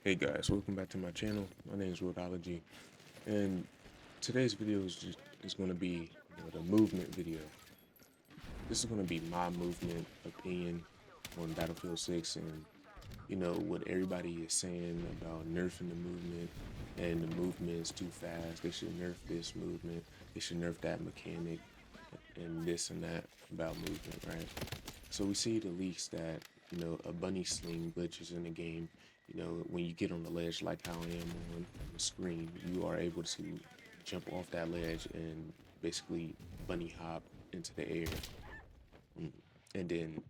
Hey guys, welcome back to my channel. My name is Roadology, and today's video is going to be the movement video. This is going to be my movement opinion on Battlefield 6 and what everybody is saying about nerfing the movement, and the movement is too fast. They should nerf this movement. They should nerf that mechanic and this and that about movement, right? So we see the leaks that a bunny sling glitches in the game. When you get on the ledge like how I am on the screen, you are able to jump off that ledge and basically bunny hop into the air. Mm. And then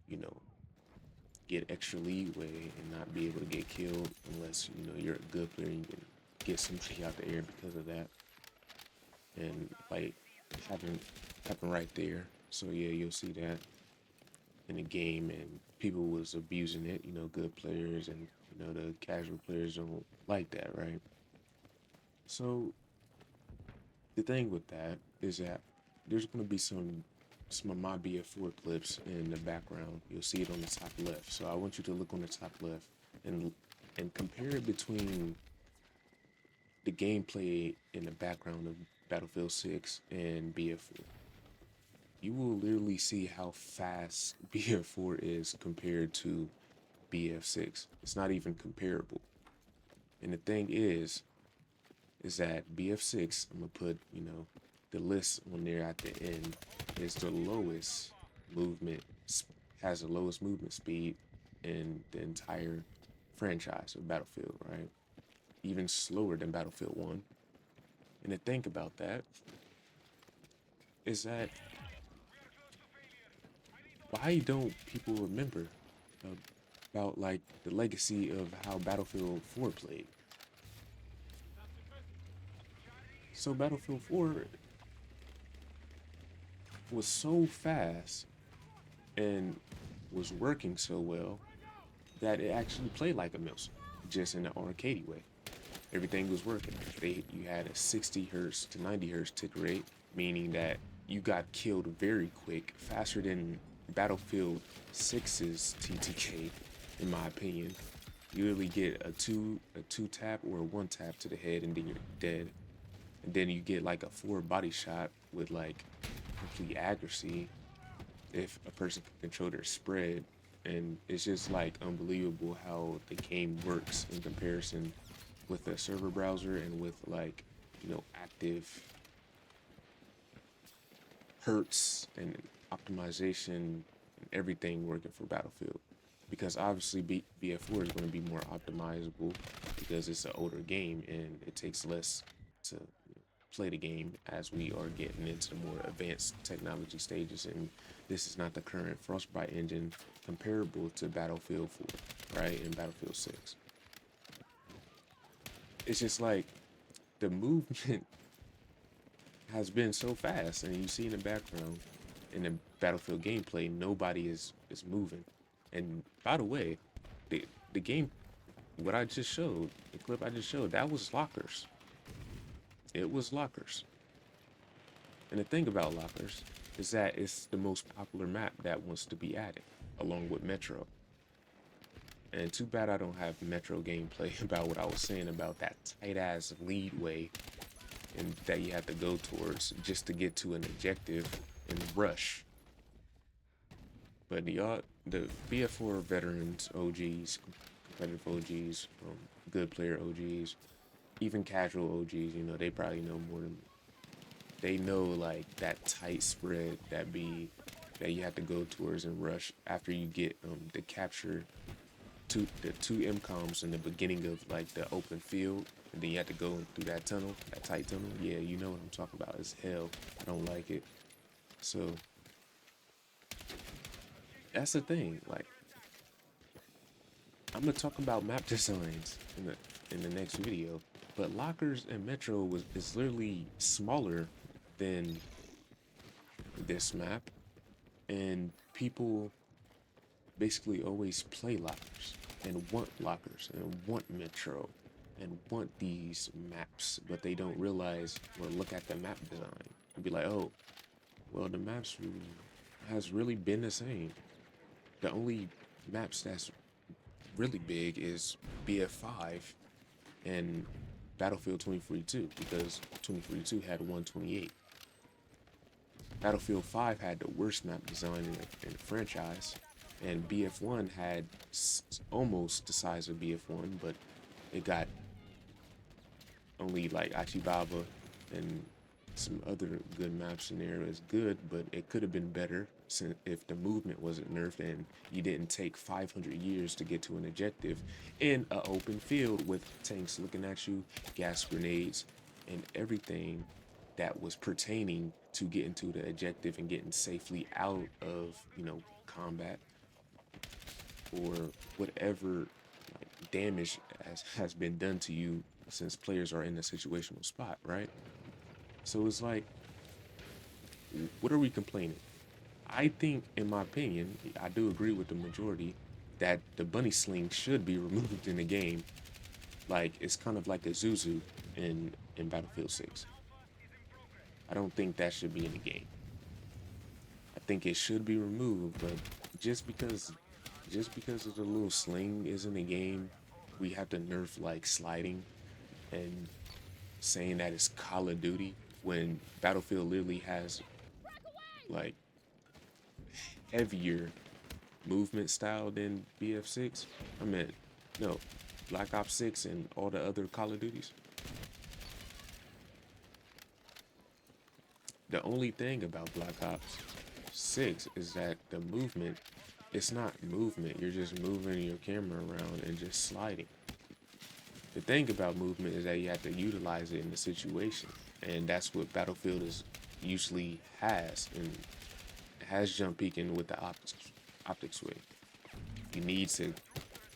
get extra leeway and not be able to get killed unless you're a good player and you can get somebody out the air because of that. And like happen right there. So yeah, you'll see that in the game, and people was abusing it. Good players and the casual players don't like that, right? So the thing with that is that there's going to be some of my BF4 clips in the background. You'll see it on the top left. So I want you to look on the top left and compare it between the gameplay in the background of Battlefield 6 and BF4. You will literally see how fast BF4 is compared to BF6. It's not even comparable. And the thing is that BF6, I'm gonna put, the list on there at the end, is the lowest movement, has the lowest movement speed in the entire franchise of Battlefield, right? Even slower than Battlefield 1. And to think about that is that why don't people remember about like the legacy of how Battlefield 4 played? So Battlefield 4 was so fast and was working so well that it actually played like a missile, just in an arcadey way. Everything was working. You had a 60 hertz to 90 hertz tick rate, meaning that you got killed very quick, faster than Battlefield 6's TTK, in my opinion. You really get a two tap or a one tap to the head, and then you're dead. And then you get like a 4 body shot with like complete accuracy if a person can control their spread. And it's just like unbelievable how the game works in comparison with a server browser and with like active hertz and optimization and everything working for Battlefield. Because obviously BF4 is going to be more optimizable because it's an older game and it takes less to play the game as we are getting into the more advanced technology stages, and this is not the current Frostbite engine comparable to Battlefield 4, right, and Battlefield 6. It's just like the movement has been so fast, and you see in the background in the Battlefield gameplay, nobody is moving. And by the way, the game, what I just showed, the clip I just showed, that was lockers. It was lockers. And the thing about lockers is that it's the most popular map that wants to be added, along with Metro. And too bad I don't have Metro gameplay about what I was saying about that tight ass leadway and that you have to go towards just to get to an objective and rush. But the BF4 veterans, OGs, competitive OGs, good player OGs, even casual OGs, they probably know more than me. They know like that tight spread that you have to go towards and rush after you get the capture the two MCOMs in the beginning of like the open field, and then you have to go through that tunnel, that tight tunnel. Yeah, you know what I'm talking about. It's hell. I don't like it. So that's the thing. Like, I'm gonna talk about map designs in the next video, but lockers and Metro is literally smaller than this map, and people basically always play lockers and want Metro and want these maps, but they don't realize or look at the map design and be like, oh, well, the maps has really been the same. The only maps that's really big is BF5 and Battlefield 2042 because 2042 had 128. Battlefield 5 had the worst map design in the franchise, and BF1 had almost the size of BF1, but it got only like Achibaba and some other good maps in there is good, but it could have been better since if the movement wasn't nerfed and you didn't take 500 years to get to an objective in an open field with tanks looking at you, gas grenades, and everything that was pertaining to getting to the objective and getting safely out of, combat or whatever damage has been done to you since players are in a situational spot, right? So it's like, what are we complaining? I think, in my opinion, I do agree with the majority that the bunny sling should be removed in the game. Like, it's kind of like a Zuzu in Battlefield 6. I don't think that should be in the game. I think it should be removed, but just because the little sling is in the game, we have to nerf like sliding and saying that it's Call of Duty when Battlefield literally has like heavier movement style than BF6. I mean, no, Black Ops 6 and all the other Call of Duties. The only thing about Black Ops 6 is that the movement, it's not movement. You're just moving your camera around and just sliding. The thing about movement is that you have to utilize it in the situation. And that's what Battlefield is usually has. And it has jump peeking with the optic sway. You need to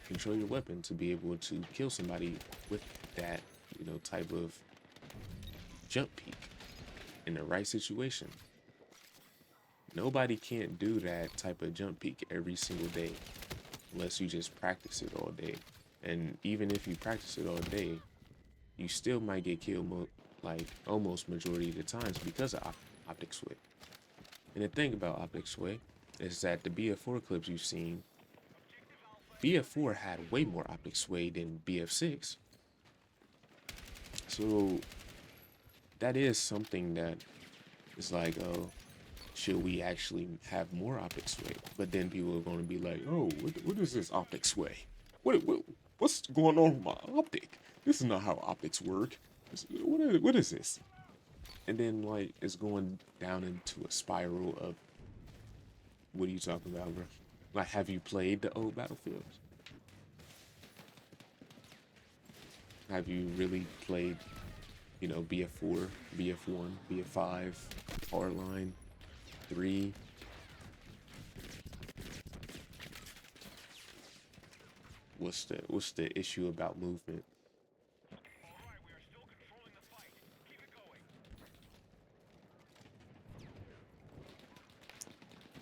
control your weapon to be able to kill somebody with that, type of jump peek in the right situation. Nobody can't do that type of jump peek every single day unless you just practice it all day. And even if you practice it all day, you still might get killed like almost majority of the times because of optic sway. And the thing about optic sway is that the BF4 clips you've seen, BF4 had way more optic sway than BF6. So that is something that is like, oh, should we actually have more optic sway? But then people are going to be like, oh, what is this optic sway? What's going on with my optic? This is not how optics work. What is this? And then like it's going down into a spiral of, what are you talking about, bro? Like, have you played the old Battlefields? Have you really played, BF4, BF1, BF5, Hardline, 3? What's the issue about movement?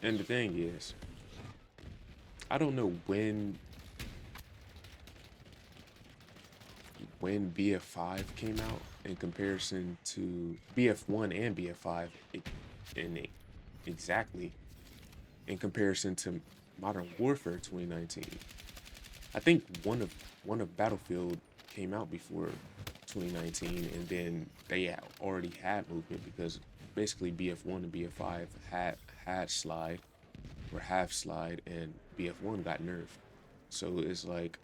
And the thing is, I don't know when BF5 came out in comparison to BF1 and BF5, exactly in comparison to Modern Warfare 2019. I think one of Battlefield came out before 2019, and then they already had movement because basically BF1 and BF5 had slide or half slide, and BF1 got nerfed. So it's like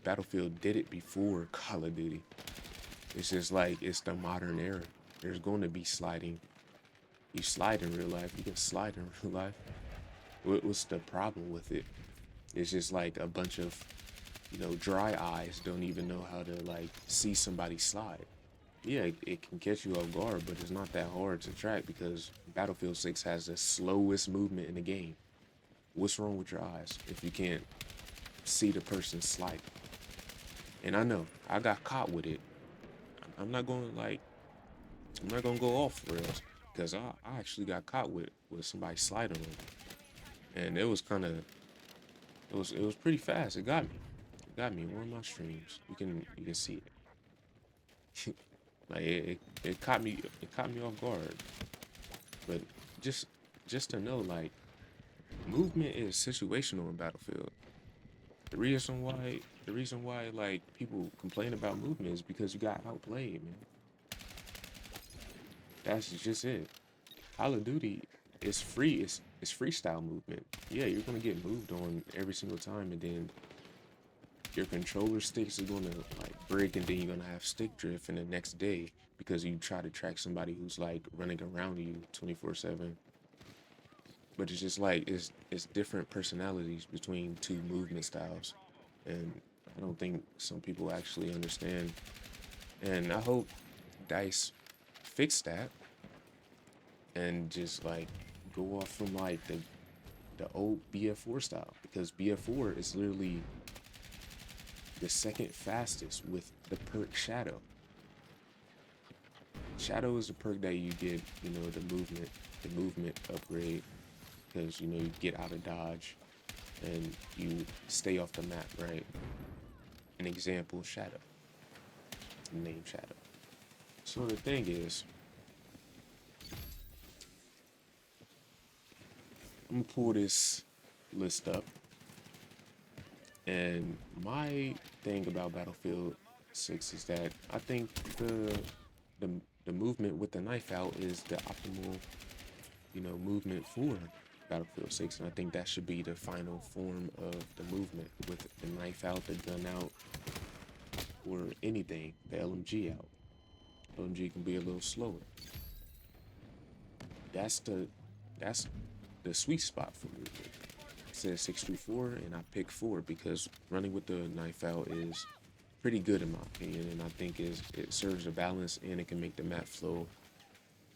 Battlefield did it before Call of Duty. It's just like it's the modern era. There's going to be sliding. You slide in real life. You can slide in real life. What's the problem with it? It's just like a bunch of, dry eyes don't even know how to like see somebody slide. Yeah, it can catch you off guard, but it's not that hard to track because Battlefield 6 has the slowest movement in the game. What's wrong with your eyes if you can't see the person sliding? And I know I got caught with it. I'm not gonna go off rails because I actually got caught with somebody sliding on me, and it was pretty fast. It got me. In one of my streams. You can see it. Like it caught me off guard. But just to know, like, movement is situational in Battlefield. The reason why The reason why like people complain about movement is because you got outplayed, man. That's just it. Call of Duty is free. It's freestyle movement. Yeah, you're gonna get moved on every single time, and then your controller sticks are gonna like break, and then you're gonna have stick drift in the next day because you try to track somebody who's like running around you 24/7. But it's just like it's different personalities between two movement styles, and I don't think some people actually understand. And I hope Dice fix that and just like go off from like the old BF4 style, because BF4 is literally the second fastest with the perk Shadow. Shadow is a perk that you get, you know, the movement upgrade, because you know you get out of dodge and you stay off the map, right? An example, Shadow. Name Shadow. So the thing is, I'm gonna pull this list up, and my thing about Battlefield 6 is that I think the the movement with the knife out is the optimal, you know, movement for Battlefield 6, and I think that should be the final form of the movement, with the knife out, the gun out, or anything, the LMG out. LMG can be a little slower. That's the that's the sweet spot for movement. It says 6 through 4, and I picked 4 because running with the knife out is pretty good in my opinion, and I think it serves a balance, and it can make the map flow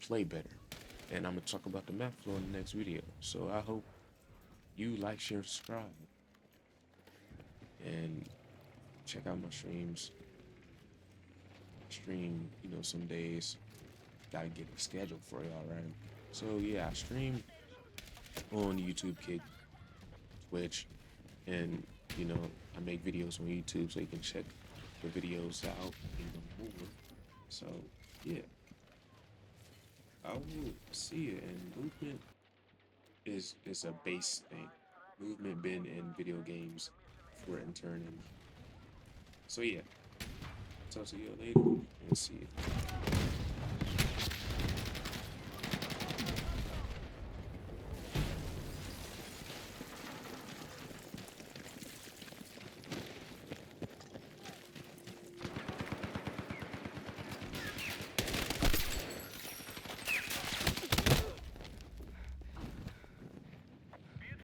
play better. And I'm gonna talk about the map flow in the next video. So I hope you like, share, and subscribe, and check out my streams. Stream, you know, some days. Gotta get a schedule for y'all, right? So yeah, I stream on YouTube, Kick, Twitch, and you know, I make videos on YouTube, so you can check the videos out even more. So yeah, I will see you. And movement is a base thing. Movement been in video games for and turning. So yeah, talk to you later and see you.